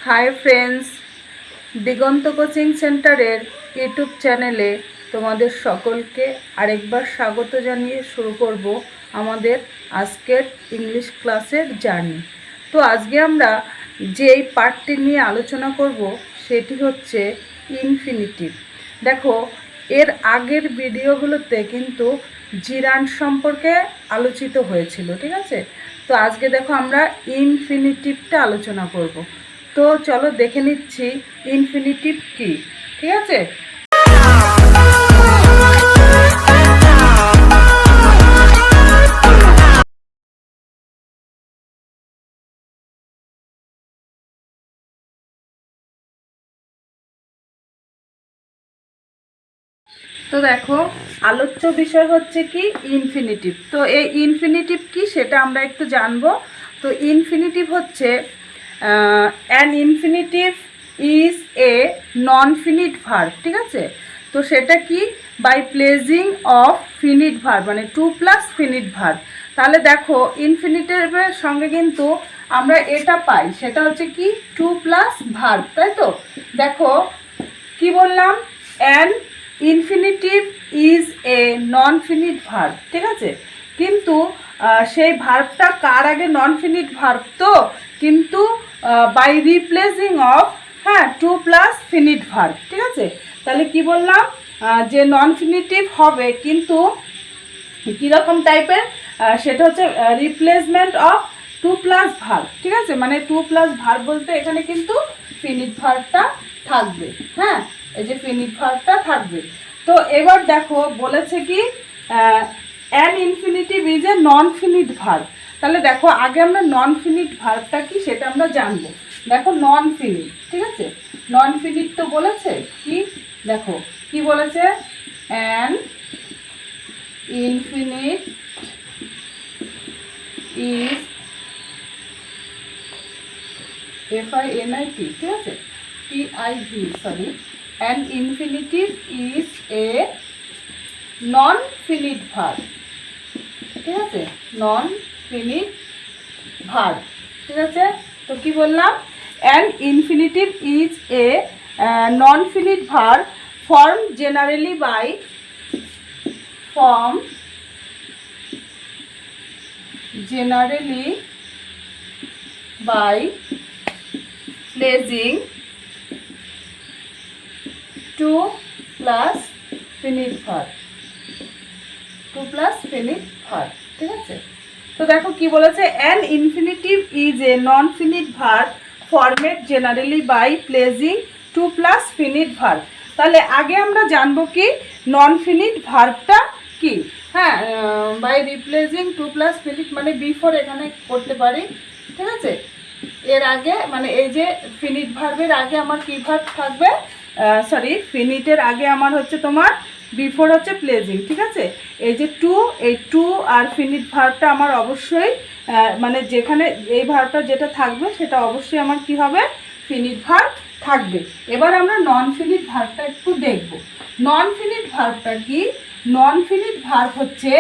Hi friends, দিগন্ত coaching সেন্টারের YouTube চ্যানেলে তোমাদের সকলকে আরেকবার স্বাগত জানিয়ে শুরু করব আমাদের আজকের ইংলিশ ক্লাসের জার্নি। তো আজকে আমরা যেই পার্টটি নিয়ে আলোচনা করব সেটি হচ্ছে ইনফিনিটিভ। দেখো, এর আগের ভিডিওগুলোতে কিন্তু জিরান্ড সম্পর্কে আলোচিত হয়েছিল, ঠিক আছে? তো আজকে দেখো আমরা ইনফিনিটিভটা আলোচনা করব। তো চলো দেখে নিচ্ছি ইনফিনিটিভ কি, ঠিক আছে? তো দেখো, আলোচ্য বিষয় হচ্ছে কি ইনফিনিটিভ। তো এই ইনফিনিটিভ কি সেটা আমরা একটু জানবো। তো ইনফিনিটিভ হচ্ছে an infinitive is a non finite verb, ঠিক আছে? তো সেটা কি, by placing of finite verb, মানে টু প্লাস ফিনিট ভার্ব। তাহলে দেখো ইনফিনিটিভের সঙ্গে কিন্তু আমরা এটা পাই, সেটা হচ্ছে কি টু প্লাস ভার্ব, তাই তো? দেখো কি বললাম, an infinitive is a non finite verb, ঠিক আছে? কিন্তু সেই ভার্বটা কার আগে? নন ফিনিট ভার্ব, তো কিন্তু by replacing of to plus finite verb, ঠিক আছে? তাহলে কি বললাম, যে নন ফিনিটিভ হবে কিন্তু কীরকম টাইপের, সেটা হচ্ছে replacement of to plus verb, ঠিক আছে? মানে টু প্লাস ভার্ব বলতে এখানে কিন্তু ফিনিট ভার্বটা থাকবে। হ্যাঁ, এই যে ফিনিট ভার্বটা থাকবে। তো এবার দেখো বলেছে কি an infinitive is a non finite verb. তাহলে দেখো আগে আমরা নন ফিনিট ভার্বটা কি সেটা আমরা জানবো। দেখো নন ফিনিট, ঠিক আছে? নন ফিনিট তো বলেছে কি, দেখো কি বলেছে, অ্যান ইনফিনিট ইজ FINIT, ঠিক আছে? PIV, sorry. An infinitive is a non finite verb, ঠিক আছে? নন ফিনিট ভার্ব, ঠিক আছে? তো কি বললাম, an infinitive is a non finite verb form generally by placing to plus finite verb, ঠিক আছে? তো দেখো কি বলেছে, an infinitive is a non finite verb format generally by placing to plus finite verb. তাহলে আগে আমরা জানবো কি নন ফিনিট ভার্বটা কি। হ্যাঁ, by replacing to plus finite মানে বিফোর এখানে করতে পারি, ঠিক আছে? এর আগে মানে এই যে ফিনিট ভার্বের আগে আমার কি ভার্ব থাকবে, সরি ফিনিটের আগে আমার হচ্ছে তোমার বিফোর হচ্ছে প্লেজিং, ঠিক আছে? এই যে টু, এই টু আর ফিনিট ভার্বটা আমার অবশ্যই মানে যেখানে এই ভার্বটা যেটা থাকবে সেটা অবশ্যই আমার কি হবে, ফিনিট ভার্ব থাকবে। এবার আমরা নন ফিনিট ভার্বটা একটু দেখব। নন ফিনিট ভার্বটা কি? নন ফিনিট ভার্ব হচ্ছে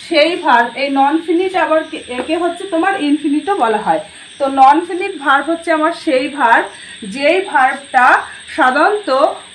সেই ভার্ব, এই নন ফিনিট আবার একে হচ্ছে তোমার ইনফিনিটও বলা হয়। তো নন ফিনিট ভার্ব হচ্ছে আমার সেই ভার্ব যেই ভার্বটা সাধারণত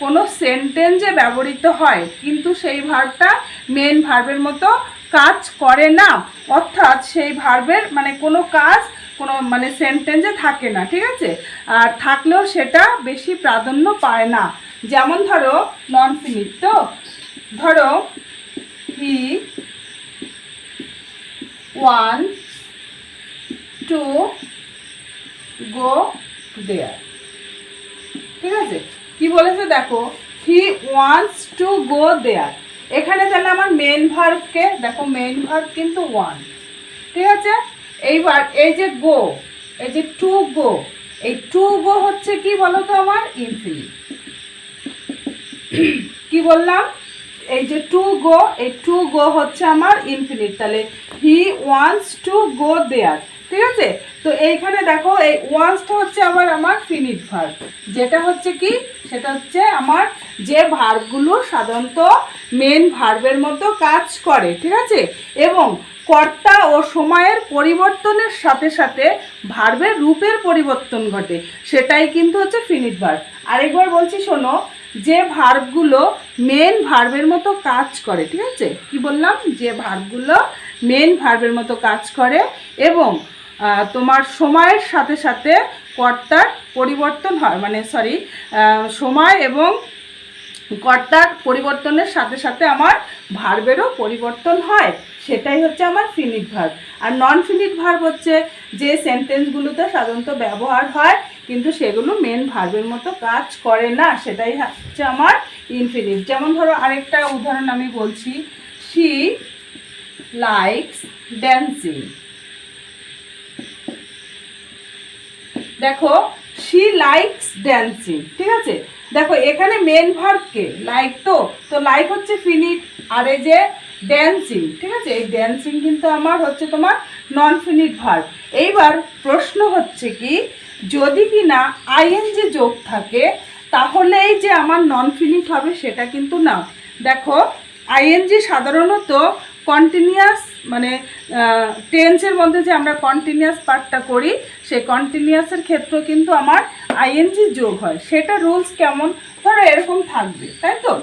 কোনো সেন্টেন্সে ব্যবহৃত হয় কিন্তু সেই ভার্বটা মেন ভার্বের মতো কাজ করে না, অর্থাৎ সেই ভার্বের মানে কোনো কাজ কোনো মানে সেন্টেন্সে থাকে না, ঠিক আছে? আর থাকলেও সেটা বেশি প্রাধান্য পায় না। যেমন ধরো নন ফিনিট, তো ধরো হি ওয়ান টু গো দেয়ার, ঠিক আছে? কি বলেছে দেখো, হি ওয়ান্টস টু গো দেয়ার। এখানে তাহলে আমার মেন ভার্বকে দেখো, মেন ভার্ব কিন্তু ওয়ান, ঠিক আছে? এইবার এই যে গো, এই যে টু গো, এই টু গো হচ্ছে কি বলো তো আমার ইনফিনিট। কি বললাম, এই যে টু গো, এই টু গো হচ্ছে আমার ইনফিনিট। তাহলে হি ওয়ান্টস টু গো দেয়ার, ঠিক আছে? তো এইখানে দেখো এই ওয়ান্সটা হচ্ছে আবার আমার ফিনিট ভার্ব, যেটা হচ্ছে কি, সেটা হচ্ছে আমার যে ভার্বগুলো সাধারণত মেন ভার্বের মতো কাজ করে, ঠিক আছে, এবং কর্তা ও সময়ের পরিবর্তনের সাথে সাথে ভার্বের রূপের পরিবর্তন ঘটে, সেটাই কিন্তু হচ্ছে ফিনিট ভার্ব। আরেকবার বলছি শোনো, যে ভার্বগুলো মেন ভার্বের মতো কাজ করে, ঠিক আছে, কি বললাম, যে ভার্বগুলো মেন ভার্বের মতো কাজ করে এবং তোমার সময়ের সাথে সাথে কর্তার পরিবর্তন হয়, মানে সরি, সময় এবং কর্তার পরিবর্তনের সাথে সাথে আমার ভার্বেরও পরিবর্তন হয়, সেটাই হচ্ছে আমার ফিনিট ভার্ব। আর নন ফিনিট ভার্ব হচ্ছে যে সেন্টেন্সগুলোতে সাধারণত ব্যবহার হয় কিন্তু সেগুলো মেন ভার্বের মতো কাজ করে না, সেটাই হচ্ছে আমার ইনফিনিট। যেমন ধরো আরেকটা উদাহরণ আমি বলছি, শি লাইকস ড্যান্সিং। দেখো শি লাইকস ড্যান্সিং, ঠিক আছে, দেখো এখানে মেন ভার্বকে লাইক, তো লাইক হচ্ছে ফিনিট, আর এই যে ড্যান্সিং, ঠিক আছে, এই ড্যান্সিং কিন্তু আমার হচ্ছে তোমার নন ফিনিট ভার্ব। এইবার প্রশ্ন হচ্ছে কি, যদি কি না আইএনজি যোগ থাকে তাহলেই যে আমার নন ফিনিট হবে সেটা কিন্তু না। দেখো আইএনজি সাধারণত কন্টিনিউয়াস, মানে টেন্সের মধ্যে যে আমরা কন্টিনিউয়াস পার্টটা করি সেই কন্টিনিউয়াসের ক্ষেত্রে কিন্তু আমার আইএনজি যোগ হয়। সেটা রুলস কেমন, ধরো এরকম থাকবে, তাই তো,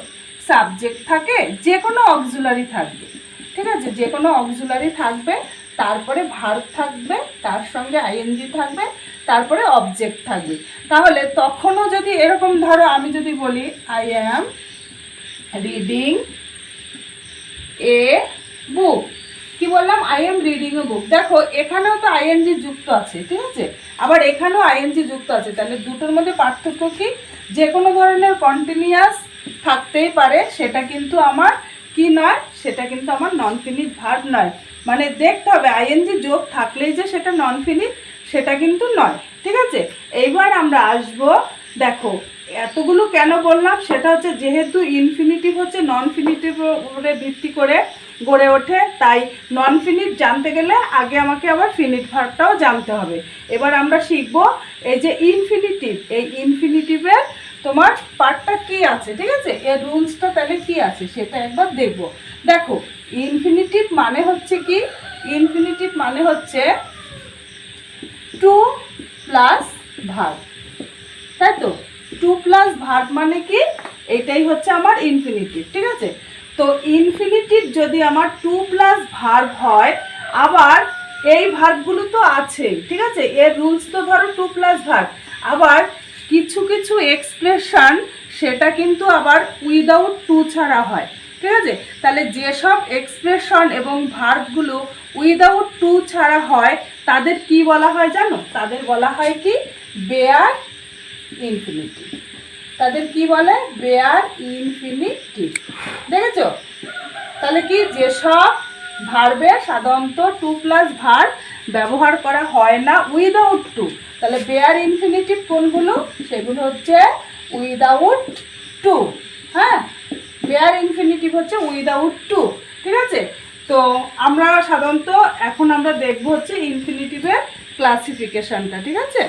সাবজেক্ট থাকে, যে কোনো অক্সিলারি থাকবে, ঠিক আছে, যে কোনো অক্সিলারি থাকবে, তারপরে ভার্ব থাকবে, তার সঙ্গে আইএনজি থাকবে, তারপরে অবজেক্ট থাকবে। তাহলে তখনও যদি এরকম, ধরো আমি যদি বলি আই অ্যাম রিডিং এ বুক, কি বললাম, আই এম রিডিং এ বুক। দেখো এখানেও তো আইএনজি যুক্ত আছে, ঠিক আছে, আবার এখানেও আইএনজি যুক্ত আছে, তাহলে দুটোর মধ্যে পার্থক্য কি, যে কোনো ধরনের কন্টিনিউয়াস থাকতেই পারে, সেটা কিন্তু আমার কি নয়, সেটা কিন্তু আমার নন ফিনিট ভার্ব নয়। মানে দেখতে হবে আইএনজি যোগ থাকলেই যে সেটা নন ফিনিট সেটা কিন্তু নয়, ঠিক আছে। এইবার আমরা আসব, দেখো এতগুলো কেন বললাম, সেটা হচ্ছে যেহেতু ইনফিনিটিভ হচ্ছে নন ফিনিটিভ উপরে ভিত্তি করে গড়ে ওঠে, তাই নন ফিনিট জানতে গেলে আগে আমাকে আবার ফিনিট ভার্বটাও জানতে হবে। এবার আমরা শিখব এই যে ইনফিনিটিভ, এই ইনফিনিটিভের তোমার পার্টটা কি আছে, ঠিক আছে, এর রুলসটা তাহলে কি আছে সেটা একবার দেখব। দেখো ইনফিনিটিভ মানে হচ্ছে কি, ইনফিনিটিভ মানে হচ্ছে টু প্লাস ভার্ব, তাই তো, টু প্লাস ভার্ব মানে কি, এটাই হচ্ছে আমার ইনফিনিটিভ, ঠিক আছে। তো ইনফিনিটিভ যদি আমার টু প্লাস ভার্ব হয়, আবার এই ভার্বগুলো তো আছে, ঠিক আছে, এর রুলস তো ধরো টু প্লাস ভার্ব, আবার কিছু কিছু এক্সপ্রেশন সেটা কিন্তু আবার উইদাউট টু ছাড়া হয়, ঠিক আছে। তাহলে যেসব এক্সপ্রেশন এবং ভার্বগুলো উইদাউট টু ছাড়া হয় তাদের কি বলা হয় জানো, তাদের বলা হয় কি, বেয়ার ইনফিনিটিভ। তাদের কি বলে, বেয়ার ইনফিনিটিভ, দেখেছো। তাহলে কি, যেসব ভার্বে সাধারণত টু প্লাস ভার্ব ব্যবহার করা হয় না উইদাউট টু, তাহলে বেয়ার ইনফিনিটিভ কোনগুলো, সেগুলো হচ্ছে উইদাউট টু, হ্যাঁ, বেয়ার ইনফিনিটিভ হচ্ছে উইদাউট টু, ঠিক আছে। তো আমরা সাধারণত এখন আমরা দেখব হচ্ছে ইনফিনিটিভের ক্লাসিফিকেশনটা, ঠিক আছে।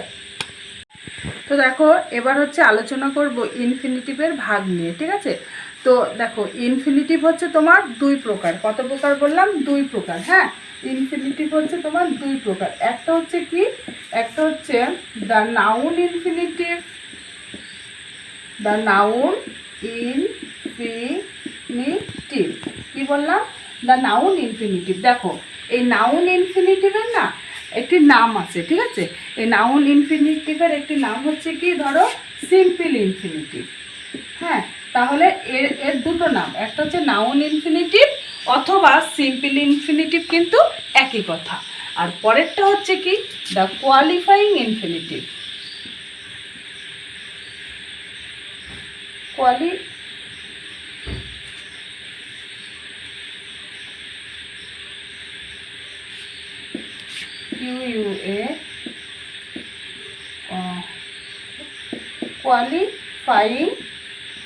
তো দেখো এবার হচ্ছে আলোচনা করব ইনফিনিটিভের ভাগ নিয়ে, ঠিক আছে। তো দেখো ইনফিনিটিভ হচ্ছে তোমার দুই প্রকার, কত প্রকার বললাম, দুই প্রকার, হ্যাঁ, ইনফিনিটিভ হচ্ছে তোমার দুই প্রকার। একটা হচ্ছে কি, একটা হচ্ছে the noun infinitive, the noun infinitive, কি বললাম, দ্য নাউন ইনফিনিটিভ। দেখো এই নাউন ইনফিনিটিভের না একটি নাম আছে, ঠিক আছে, এই নাউন ইনফিনিটিভের একটি নাম হচ্ছে কি, ধরো সিম্পল ইনফিনিটিভ, হ্যাঁ, তাহলে এর দুটো নাম, একটা হচ্ছে নাউন ইনফিনিটিভ অথবা সিম্পল ইনফিনিটিভ, কিন্তু একই কথা। আর পরেরটা হচ্ছে কি, দ্য কোয়ালিফাইং ইনফিনিটিভ, কোয়ালিফাইং,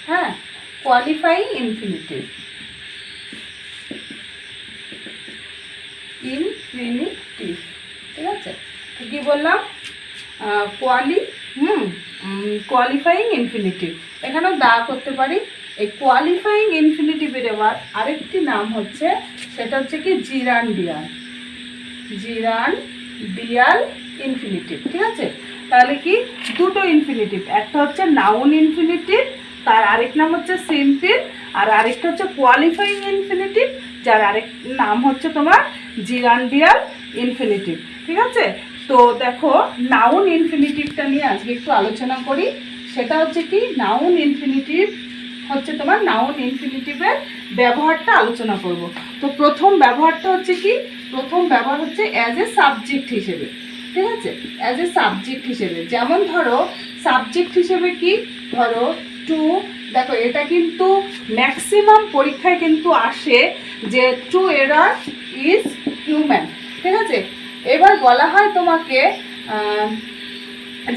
হ্যাঁ, কোয়ালিফাইং ইনফিনিটিভ, ইনফিনিটিভ, ঠিক আছে। কি বললাম, কোয়ালিফাইং ইনফিনিটিভ, এখানেও দা করতে পারি, এই কোয়ালিফাইং ইনফিনিটিভের এবার আরেকটি নাম হচ্ছে, সেটা হচ্ছে কি জিরান্ডিয়াল, জিরান্ডিয়াল ইনফিনিটিভ। ঠিক আছে, তাহলে কি দুটো ইনফিনিটিভ, একটা হচ্ছে নাউন ইনফিনিটিভ, তার আরেক নাম হচ্ছে সিম্পল, আর আরেকটা হচ্ছে কোয়ালিফাইং ইনফিনিটিভ, যার আরেক নাম হচ্ছে তোমার জিরান্ডিয়াল ইনফিনিটিভ। ঠিক আছে, তো দেখো নাউন ইনফিনিটিভটা নিয়ে আজকে একটু আলোচনা করি। সেটা হচ্ছে কি নাউন ইনফিনিটিভ হচ্ছে তোমার, নাউন ইনফিনিটিভের ব্যবহারটা আলোচনা করব। তো প্রথম ব্যবহারটা হচ্ছে কি, প্রথম ব্যবহার হচ্ছে অ্যাজ এ সাবজেক্ট হিসেবে। ঠিক আছে, অ্যাজ এ সাবজেক্ট হিসেবে, যেমন ধরো সাবজেক্ট হিসেবে কি, ধরো টু, দেখো এটা কিন্তু ম্যাক্সিমাম পরীক্ষায় কিন্তু আসে যে টু এরার ইজ হিউম্যান। ঠিক আছে, এবার বলা হয় তোমাকে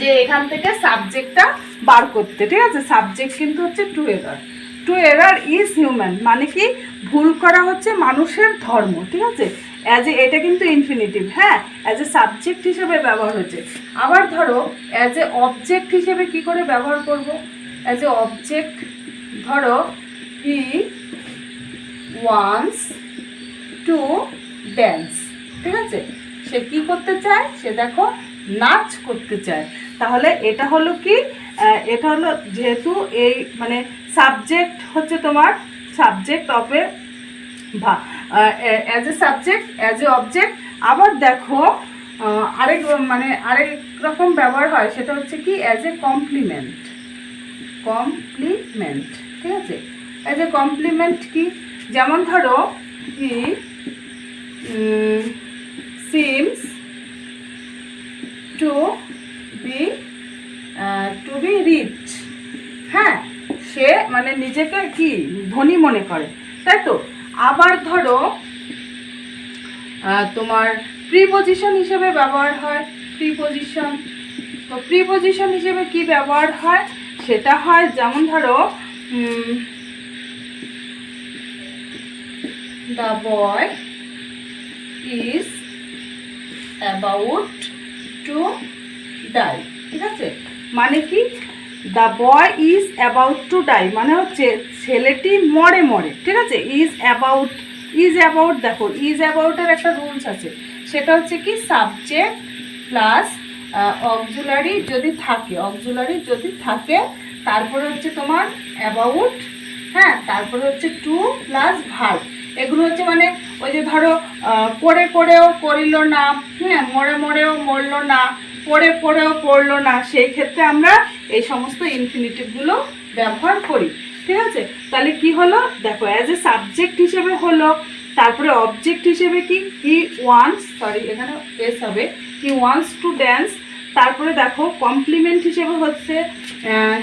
যে এখান থেকে সাবজেক্টটা বার করতে। ঠিক আছে, সাবজেক্ট কিন্তু হচ্ছে to err, to err is human, মানে কি ভুল করা হচ্ছে মানুষের ধর্ম। ঠিক আছে, অ্যাজ এ, এটা কিন্তু ইনফিনিটিভ, হ্যাঁ, অ্যাজ এ সাবজেক্ট হিসেবে ব্যবহার হচ্ছে। আবার ধরো অ্যাজ এ অবজেক্ট হিসেবে কি করে ব্যবহার করব, অ্যাজ এ অবজেক্ট, ধরো হি ওয়ান্টস টু ড্যান্স। ঠিক আছে, সে কি করতে চায়, সে দেখো নাচ করতে চায়। তাহলে এটা হলো কি, এটা হলো যেহেতু এই মানে সাবজেক্ট হচ্ছে তোমার subject of a as a subject, as a object. আবার দেখো আরেক মানে আরেক রকম ব্যবহার হয়, সেটা হচ্ছে কি অ্যাজ এ কমপ্লিমেন্ট, কমপ্লিমেন্ট। ঠিক আছে, অ্যাজ এ কমপ্লিমেন্ট কি, যেমন ধরো he seems to be rich, হ্যাঁ, সে মানে নিজেকে কি ধনী মনে করে, তাই তো। আবার ধরো তোমার প্রিপজিশন হিসেবে ব্যবহার হয়, প্রিপজিশন। তো প্রিপজিশন হিসেবে কি ব্যবহার হয়, সেটা হয় যেমন ধরো the boy is about to die. ঠিক আছে, মানে কি the boy is about to die মানে হচ্ছে ছেলেটি মরে মরে। ঠিক আছে, ইজ অ্যাবাউট, ইজ অ্যাবাউট, দেখো ইজ অ্যাবাউটের একটা রুলস আছে, সেটা হচ্ছে কি সাবজেক্ট প্লাস অক্সিলারি যদি থাকে, অক্সিলারি যদি থাকে, তারপরে হচ্ছে তোমার অ্যাবাউট, হ্যাঁ, তারপরে হচ্ছে টু প্লাস ভার্ব। এগুলো হচ্ছে মানে ওই যে ধরো করে করেও করিল না, হ্যাঁ, মরে মরেও মরল না, পড়ে পড়েও পড়লো না, সেই ক্ষেত্রে আমরা এই সমস্ত ইনফিনিটিভগুলো ব্যবহার করি। ঠিক আছে, তাহলে কি হলো দেখো অ্যাজ এ সাবজেক্ট হিসেবে হলো, তারপরে অবজেক্ট হিসেবে কি হি ওয়ান্টস, সরি এখানে এস হবে, হি ওয়ান্টস টু ড্যান্স। তারপরে দেখো কমপ্লিমেন্ট হিসেবে হচ্ছে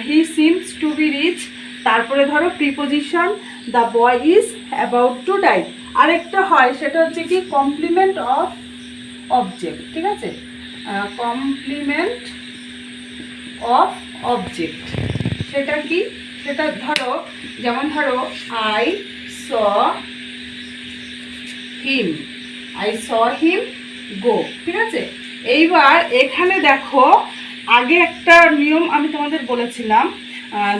he seems to be rich. তারপরে ধরো preposition the boy is about to die. আরেকটা হয় সেটা হচ্ছে কি কমপ্লিমেন্ট অফ অবজেক্ট। ঠিক আছে, কমপ্লিমেন্ট অফ অবজেক্ট, সেটা কি, সেটা ধরো যেমন ধরো I saw him, I saw হিম গো। ঠিক আছে, এইবার এখানে দেখো আগে একটা নিয়ম আমি তোমাদের বলেছিলাম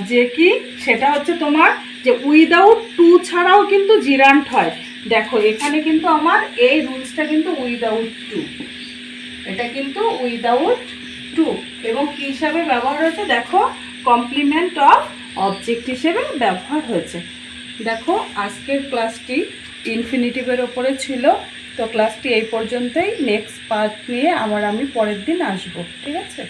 যে কি, সেটা হচ্ছে তোমার যে উইদাউট টু ছাড়াও কিন্তু জিরান্ট হয়। দেখো এখানে কিন্তু আমার এই রুলসটা কিন্তু উইদাউট টু, এটা কিন্তু উইদাউট টু, এবং কী হিসাবে ব্যবহার হয়েছে দেখো কমপ্লিমেন্ট অফ অবজেক্ট হিসেবে ব্যবহার হয়েছে। দেখো আজকের ক্লাসটি ইনফিনিটিভের ওপরে ছিল। তো ক্লাসটি এই পর্যন্তই, নেক্সট পার্ট নিয়ে আবার আমি পরের দিন আসবো। ঠিক আছে।